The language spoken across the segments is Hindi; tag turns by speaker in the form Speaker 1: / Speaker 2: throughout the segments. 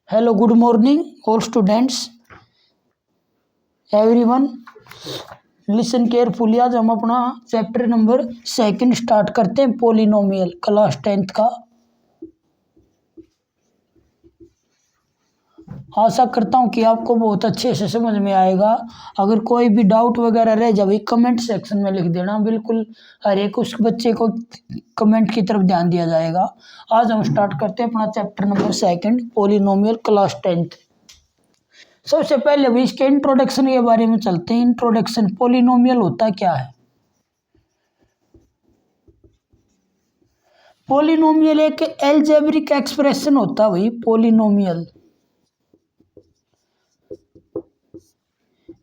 Speaker 1: Hello, good morning, all students, everyone. Listen carefully. आज हम अपना चैप्टर नंबर 2 स्टार्ट करते हैं, पोलिनोमियल, क्लास 10th का। आशा करता हूँ कि आपको बहुत अच्छे से समझ में आएगा। अगर कोई भी डाउट वगैरह रह जाए कमेंट सेक्शन में लिख देना। बिल्कुल हर एक उस बच्चे को कमेंट की तरफ ध्यान दिया जाएगा। आज हम स्टार्ट करते हैं अपना chapter number 2, polynomial, class 10th। सबसे पहले भी इसके इंट्रोडक्शन के बारे में चलते हैं। इंट्रोडक्शन, पोलिनोमियल होता क्या है? पोलिनोमियल एक एल्जेब्रिक एक्सप्रेशन होता है भाई। Polynomial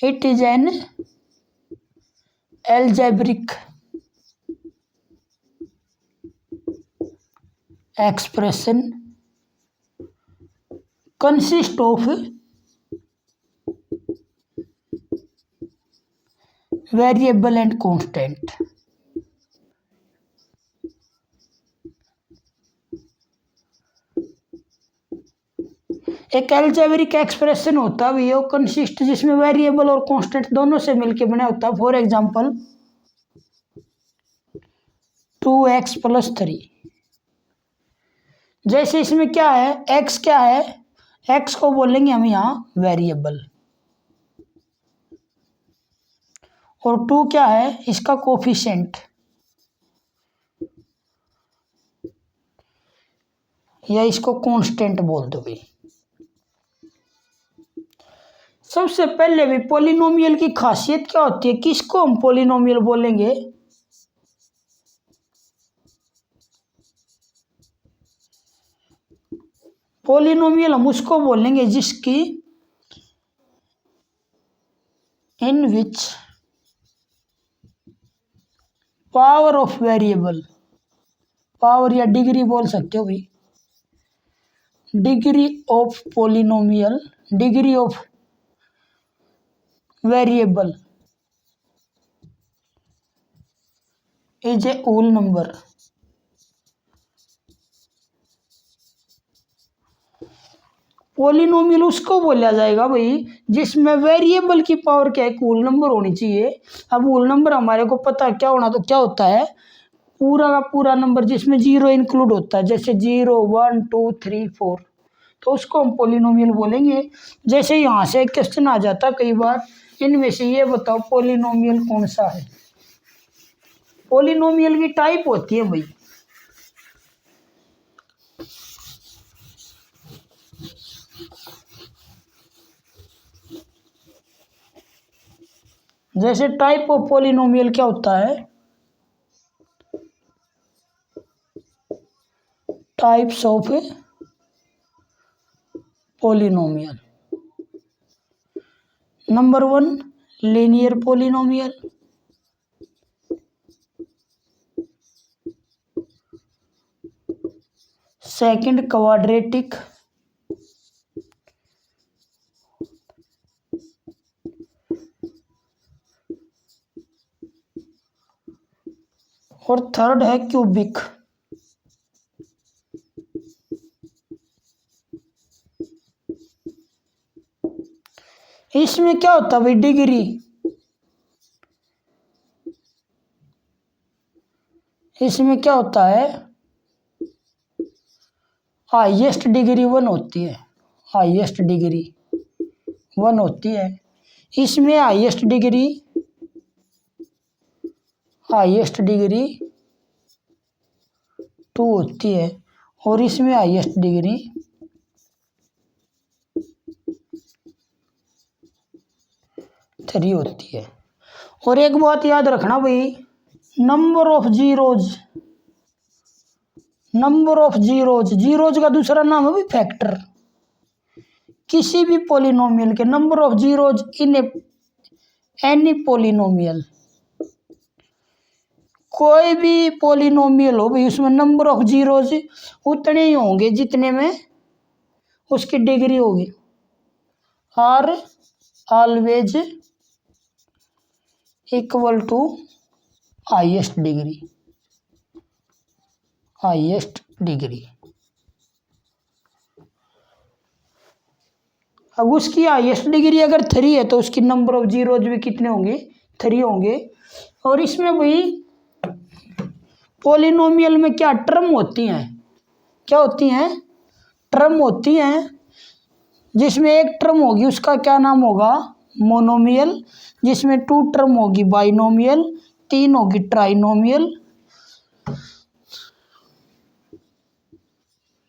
Speaker 1: it is an algebraic expression consist of variable and constant. एक एल्जेब्रिक एक्सप्रेशन होता है वो कंसिस्ट जिसमें वेरिएबल और कांस्टेंट दोनों से मिलके बना होता है। For example 2x + 3। जैसे इसमें क्या है, x क्या है, x को बोलेंगे हम यहाँ वेरिएबल, और 2 क्या है, इसका कोफिशिएंट, या इसको कांस्टेंट बोल दो भाई। सबसे पहले भी पोलिनोमियल की खासियत क्या होती है, किसको हम पोलिनोमियल बोलेंगे? पोलिनोमियल हम उसको बोलेंगे जिसकी in which power of variable, power या डिग्री बोल सकते हो भाई, degree of polynomial, degree of variable is a whole number. Polynomial उसको बोला जाएगा भाई जिसमें वेरिएबल की पावर क्या है, होल नंबर होनी चाहिए। अब होल नंबर हमारे को पता क्या होना, तो क्या होता है, पूरा का पूरा नंबर जिसमें 0 इंक्लूड होता है। जैसे 0, 1, 2, 3, 4, तो उसको हम पोलिनोमियल बोलेंगे। जैसे यहाँ से एक क्वेश्चन आ जाता है कई बार, इनमें से ये बताओ पोलिनोमियल कौन सा है। पोलिनोमियल की टाइप होती है भाई, जैसे टाइप ऑफ पोलिनोमियल क्या होता है, types of polynomial. Number 1 linear polynomial, second quadratic, और थर्ड है क्यूबिक। इसमें क्या होता है भाई, डिग्री, इसमें क्या होता है, हाईएस्ट डिग्री 1 होती है, हाईएस्ट डिग्री 1 होती है। इसमें हाईएस्ट डिग्री 2 होती है, और इसमें हाईएस्ट डिग्री 3 होती है। और एक बात याद रखना भाई, number of zeros, number of zeros, zeros का दूसरा नाम है भाई फैक्टर। किसी भी पोलिनोमियल के number of zeros in any polynomial, कोई भी पोलिनोमियल हो भाई उसमें नंबर ऑफ जीरोज उतने ही होंगे जितने में उसकी डिग्री होगी। Are always equal to highest degree, highest degree. अब उसकी हाईएस्ट डिग्री अगर 3 है तो उसकी नंबर ऑफ जीरोज भी कितने होंगे, 3 होंगे। और इसमें भाई पॉलिनोमियल में क्या टर्म होती हैं, क्या होती हैं, टर्म होती हैं। जिसमें एक टर्म होगी उसका क्या नाम होगा, मोनोमियल। जिसमें 2 टर्म होगी बाइनोमियल, 3 होगी ट्राइनोमियल।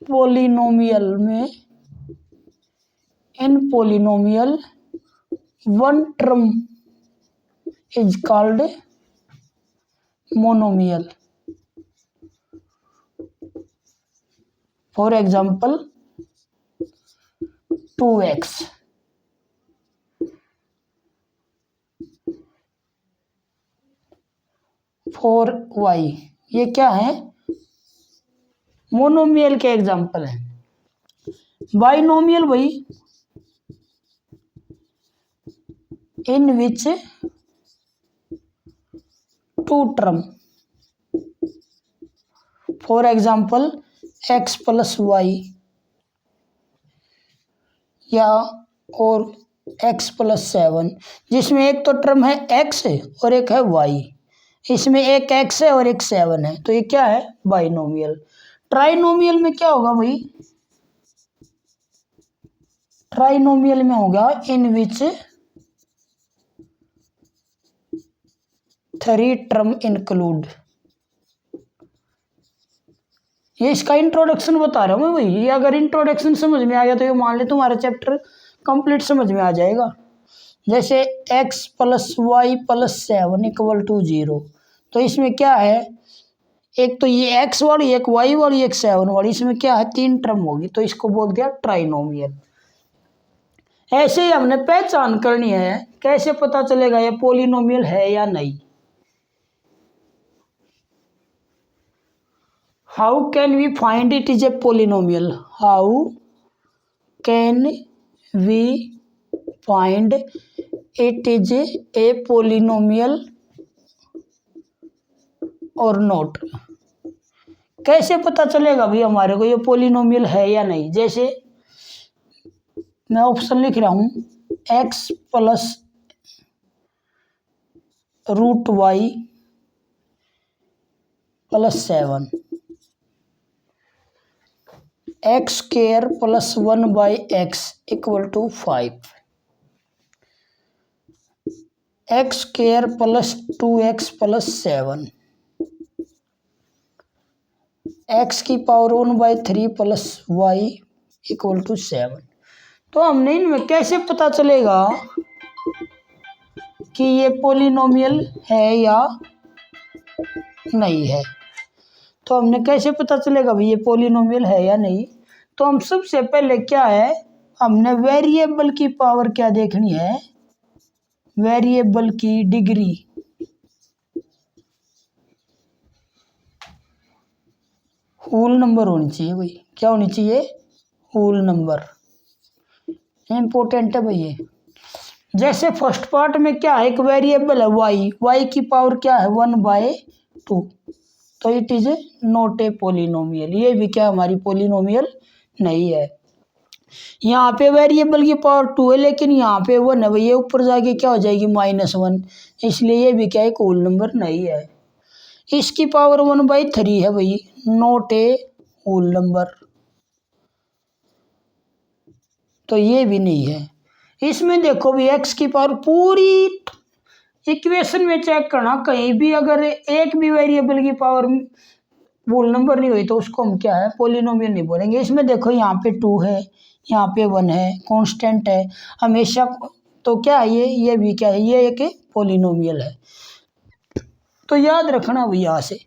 Speaker 1: पॉलिनोमियल में in polynomial 1 term is called monomial. For example 2x, four y, ये क्या है, मोनोमियल के एग्जाम्पल है। बाइनोमियल वही in which 2 term, for example x plus y, या और x प्लस 7, जिसमें एक तो टर्म है x और एक है y। इसमें एक x है और एक 7 है, तो ये क्या है, बाइनोमियल। ट्राइनोमियल में क्या होगा भाई, ट्राइनोमियल में होगा इन विच 3 टर्म इंक्लूड। ये इसका इंट्रोडक्शन बता रहा हूँ मैं भाई। ये अगर इंट्रोडक्शन समझ में आ गया तो ये मान ले तुम्हारा चैप्टर कंप्लीट समझ में आ जाएगा। जैसे x plus y plus 7 equal to 0, तो इसमें क्या है, एक तो ये x वाली, एक y वाली, एक 7 वाली, इसमें क्या है, 3 टर्म होगी, तो इसको बोल दिया ट्राइनोमियल। ऐसे ही हमने पहचान करनी है, कैसे पता चलेगा ये पॉलिनोमियल है या नहीं। How can we find it is a polynomial? How can we find it is a polynomial or not? कैसे पता चलेगा भाई हमारे को ये पॉलिनोमियल है या नहीं। जैसे मैं ऑप्शन लिख रहा हूं, x plus root y plus 7, x square plus 1 by x equal to 5, x square plus 2x plus 7, x की power 1/3 plus y equal to 7। तो हमने इनमें कैसे पता चलेगा कि ये पॉलिनोमियल है या नहीं है। तो हमने कैसे पता चलेगा भाई ये पॉलिनोमियल है या नहीं। तो हम सबसे पहले क्या है, हमने वेरिएबल की पावर क्या देखनी है, वेरिएबल की डिग्री। होल नंबर होनी चाहिए भाई, क्या होनी चाहिए, होल नंबर, इंपॉर्टेंट है भाई ये। जैसे फर्स्ट पार्ट में क्या है, एक वेरिएबल है वाई, वाई की पावर क्या है 1/2, तो it is not a polynomial. ये भी क्या हमारी पॉलिनोमियल नहीं है। यहाँ पे वेरिएबल की पावर 2 है लेकिन यहाँ पे 1 है भाई, ये ऊपर जाके क्या हो जाएगी -1, इसलिए ये भी क्या एक होल नंबर नहीं है। इसकी पावर 1/3 है भाई, नॉट ए होल नंबर, तो ये भी नहीं है। इसमें देखो भी x की पावर पूरी इक्वेशन में चेक करना, कहीं भी अगर एक भी वेरिएबल की पावर होल नंबर नहीं हुई तो उसको हम क्या है, पॉलिनोमियल नहीं बोलेंगे। इसमें देखो यहाँ पे 2 है, यहाँ पे 1 है, कांस्टेंट है हमेशा, तो क्या है ये भी क्या है, ये एक पॉलिनोमियल है। तो याद रखना भाई, यहाँ से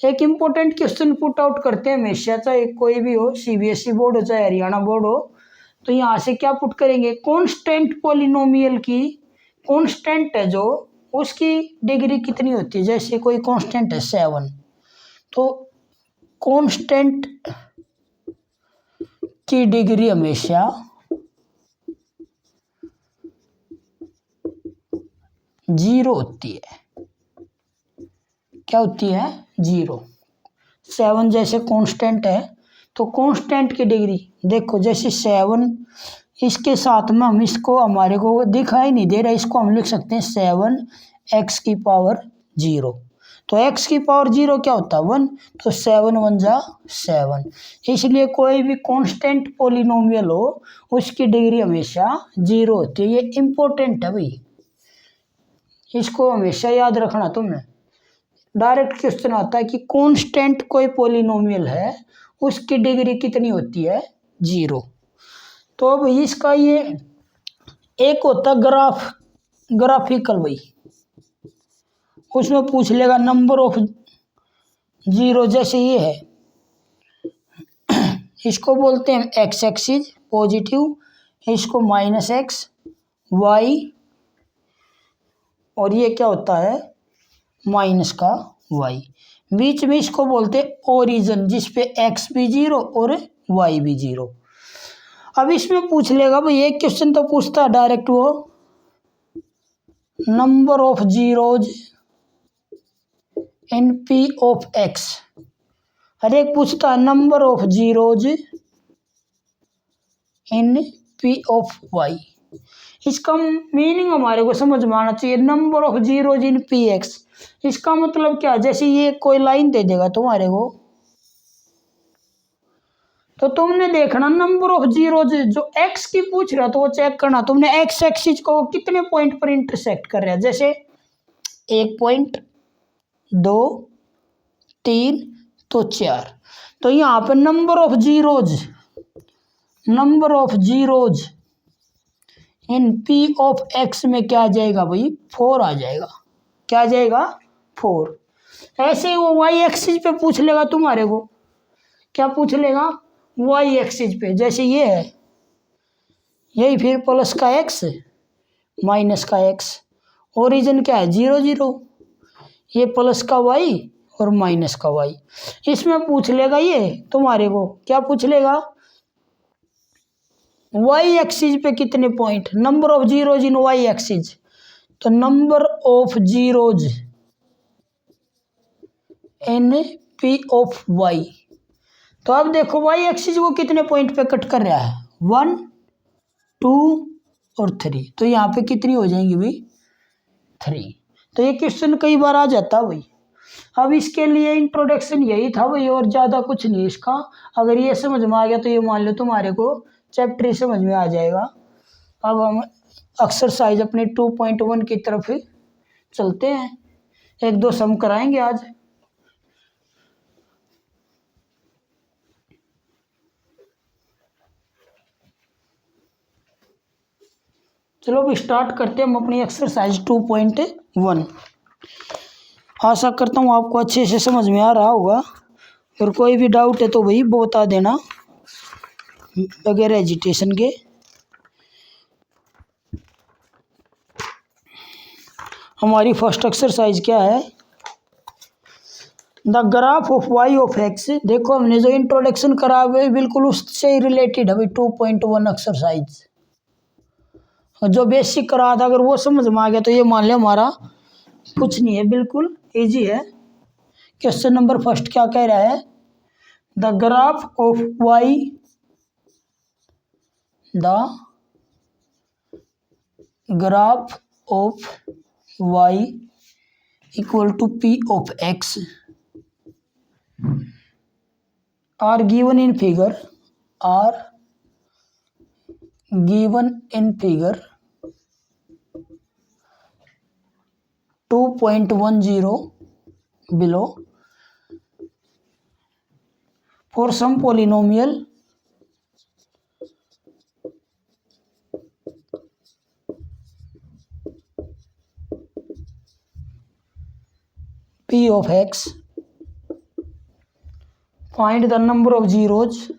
Speaker 1: एक इम्पोर्टेंट क्वेश्चन पुट आउट करते हैं हमेशा, चाहे कोई भी हो, सीबीएसई बोर्ड हो चाहे हरियाणा बोर्ड हो, तो यहाँ से क्या पुट करेंगे, कांस्टेंट पॉलिनोमियल की कांस्टेंट है जो, उसकी डिग्री कितनी होती है। जैसे कोई कांस्टेंट है 7, तो कांस्टेंट की डिग्री हमेशा 0 होती है। क्या होती है, 0। 7 जैसे कांस्टेंट है तो कांस्टेंट की डिग्री देखो, जैसे 7 इसके साथ में हम इसको हमारे को दिखाई नहीं दे रहा, इसको हम लिख सकते हैं 7 x⁻0। तो x⁻0 क्या होता है 1, तो 7 1 जा 7। इसलिए कोई भी कांस्टेंट पोलिनोमियल हो उसकी डिग्री हमेशा 0 होती है। ये इम्पोर्टेंट है भाई, इसको हमेशा याद रखना तुमने। डायरेक्ट क्वेश्चन आता है कि कांस्टेंट कोई पोलिनोमियल है उसकी डिग्री कितनी होती है 0। तो अब इसका ये एक होता ग्राफिकल भाई, उसमें पूछ लेगा नंबर ऑफ जीरो, जैसे ये है इसको बोलते हैं एक्स एक्सिस पॉजिटिव, इसको -x y, और ये क्या होता है माइनस का y। बीच में इसको बोलते हैं ओरिजिन, जिसपे x भी 0 और y भी 0। अब इसमें पूछ लेगा भाई, एक क्वेश्चन तो पूछता है डायरेक्ट वो number of zeros in p of x, हर एक पूछता है number of zeros in p of y। इसका मीनिंग हमारे को समझ में आना चाहिए। Number of zeros in P x, इसका मतलब क्या, जैसे ये कोई लाइन दे देगा तुम्हारे को, तो तुमने देखना नंबर ऑफ जीरोज जो एक्स की पूछ रहा तो वो चेक करना तुमने एक्स एक्सिस को कितने पॉइंट पर इंटरसेक्ट कर रहा है। जैसे 1 पॉइंट 2 3 तो 4, तो यहाँ पे number of zeros in p of x में क्या आ जाएगा भाई 4 आ जाएगा। क्या आ जाएगा 4। ऐसे ही वो वाई एक्सिस पे पूछ लेगा तुम्हारे को, क्या पूछ लेगा वाई एक्सिस पे, जैसे ये है यही, फिर प्लस का एक्स माइनस का एक्स, ओरिजिन क्या है 0 0, ये प्लस का वाई और माइनस का वाई। इसमें पूछ लेगा ये तुम्हारे को, क्या पूछ लेगा वाई एक्सिस पे कितने point, number of zeros in y axis, तो number of zeros in p of y. तो अब देखो वाई एक्सिस को कितने पॉइंट पे कट कर रहा है 1 2 और 3, तो यहाँ पे कितनी हो जाएंगी भाई 3। तो ये क्वेश्चन कई बार आ जाता है भाई। अब इसके लिए इंट्रोडक्शन यही था भाई, और ज़्यादा कुछ नहीं इसका। अगर ये समझ में आ गया तो ये मान लो तुम्हारे को चैप्टर समझ में आ जाएगा। अब हम एक्सरसाइज अपने 2.1 की तरफ चलते हैं, 1 2 सम कराएंगे आज। चलो अब स्टार्ट करते हैं हम अपनी एक्सरसाइज 2.1। आशा करता हूँ आपको अच्छे से समझ में आ रहा होगा, और कोई भी डाउट है तो भाई बता देना बगैर एजिटेशन के। हमारी फर्स्ट एक्सरसाइज क्या है, the graph of y of x. देखो हमने जो इंट्रोडक्शन करा है बिल्कुल उससे ही रिलेटेड है भाई 2.1 एक्सरसाइज। जो बेसिक करा था अगर वो समझ में आ गया तो ये मान लिया हमारा कुछ नहीं है, बिल्कुल इजी है। क्वेश्चन नंबर फर्स्ट क्या कह रहा है, the graph of y, the graph of y equal to p of x are given in figure 2.10 below for some polynomial p of x, find the number of zeros,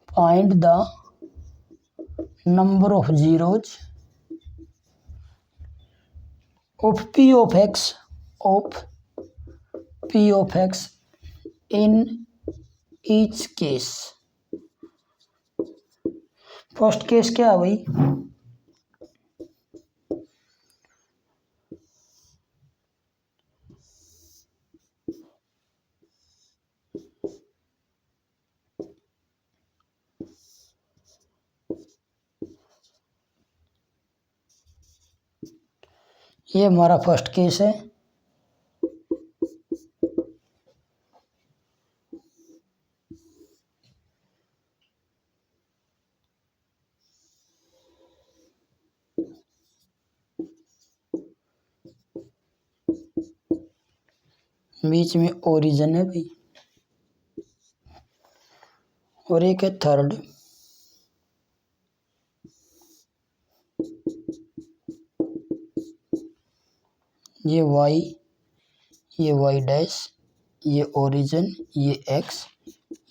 Speaker 1: find the number of zeros of p of x in each case। First case क्या है भाई, ये हमारा फर्स्ट केस है। बीच में ओरिजिन है भाई, और एक है थर्ड। ये y, ये y डैश, ये ओरिजिन, ये x,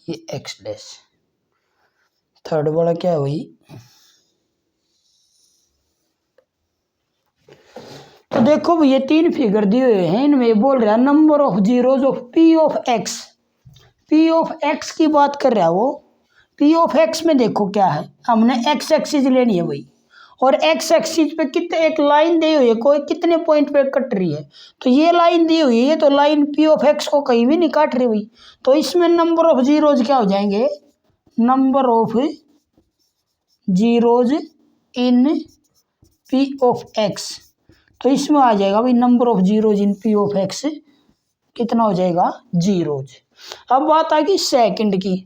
Speaker 1: ये x डैश। थर्ड वाला क्या है भाई? तो देखो भाई ये तीन फिगर दिए हुए हैं, इनमें बोल रहा है number of zeros of p of x। p of x की बात कर रहा है वो। p ऑफ x में देखो क्या है, हमने x एक्सिस लेनी है भाई, और x एक्सिस पे कितने एक लाइन दी हुई है, कोई कितने पॉइंट पे कट रही है। तो ये लाइन दी हुई है, ये तो लाइन p ऑफ x को कहीं भी नहीं काट रही भाई। तो इसमें नंबर ऑफ जीरोज क्या हो जाएंगे? Number of zeros in p of x। तो इसमें आ जाएगा भाई number of zeros in p of x कितना हो जाएगा? जीरोज। अब बात आ गई सेकंड की।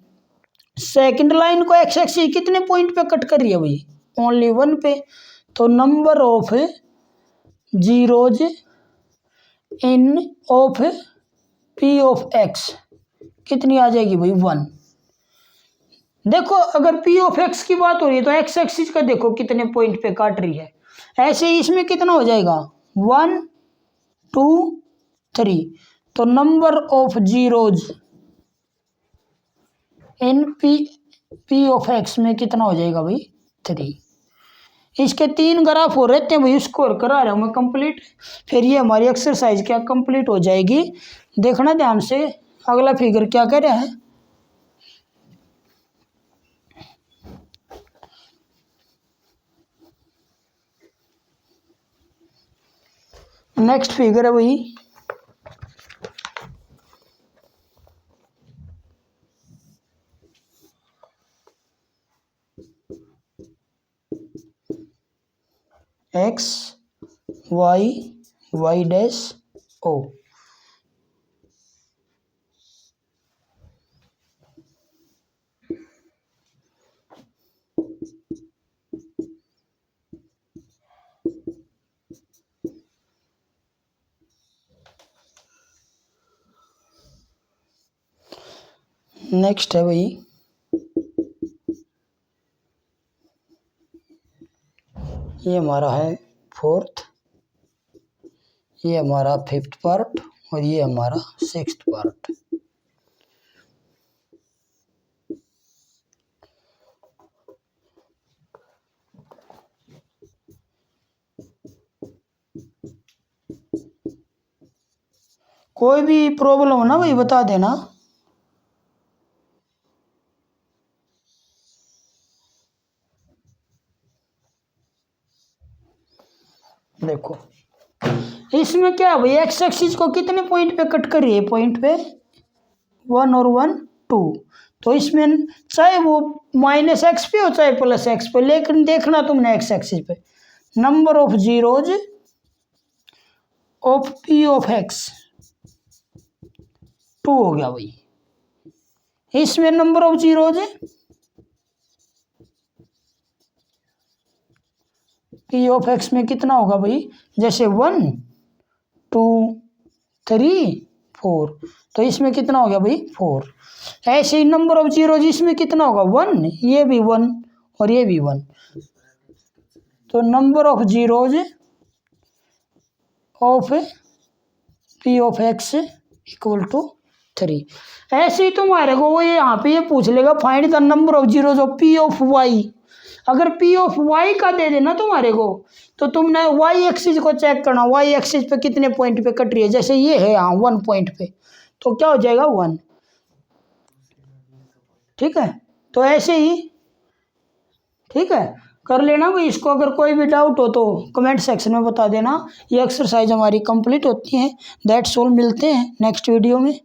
Speaker 1: सेकंड लाइन को x एक्सिस कितने पॉइंट पे कट कर रही है भाई? ओनली 1 पे। तो number of zeros in of p of x कितनी आ जाएगी भाई? 1। देखो अगर p ऑफ x की बात हो रही है तो x एक्सिस का देखो कितने पॉइंट पे काट रही है। ऐसे ही इसमें कितना हो जाएगा? 1 2 3। तो number of zeros in p of x में कितना हो जाएगा भाई? 3। इसके 3 ग्राफ हो रहते हैं भाई, स्कोर करा रहा हूँ मैं कंप्लीट। फिर ये हमारी एक्सरसाइज क्या कंप्लीट हो जाएगी। देखना ध्यान से, अगला फिगर क्या कह रहा है? नेक्स्ट फिगर है भाई x y y dash o। Next है भाई ये हमारा है फोर्थ, ये हमारा फिफ्थ पार्ट, और ये हमारा सिक्स्थ पार्ट। कोई भी प्रॉब्लम हो ना भाई बता देना। देखो इसमें क्या है भाई, एक्स एक्सिस को कितने पॉइंट पे कट कर रही है? पॉइंट पे 1 और 1 2। तो इसमें चाहे वो माइनस एक्स पे हो चाहे प्लस एक्स पे, लेकिन देखना तुमने एक्स एक्सिस पे number of zeros of p of x 2 हो गया भाई। इसमें number of zeros p of x में कितना होगा भाई? जैसे 1 2 3 4, तो इसमें कितना हो गया भाई? 4। ऐसे ही नंबर ऑफ जीरोज इसमें कितना होगा? 1, ये भी 1 और ये भी 1। तो number of zeros of p of x equal to 3। ऐसे ही तुम्हारे को वो यहाँ पे ये पूछ लेगा find the number of zeros of p of y। अगर p ऑफ y का दे देना तुम्हारे को, तो तुमने y एक्सिस को चेक करना, y एक्सिस पे कितने पॉइंट पे कट रही है। जैसे ये है यहाँ 1 पॉइंट पे, तो क्या हो जाएगा? 1। ठीक है, तो ऐसे ही ठीक है कर लेना भाई इसको। अगर कोई भी डाउट हो तो कमेंट सेक्शन में बता देना। ये एक्सरसाइज हमारी कंप्लीट होती है। दैट्स ऑल, मिलते हैं नेक्स्ट वीडियो में।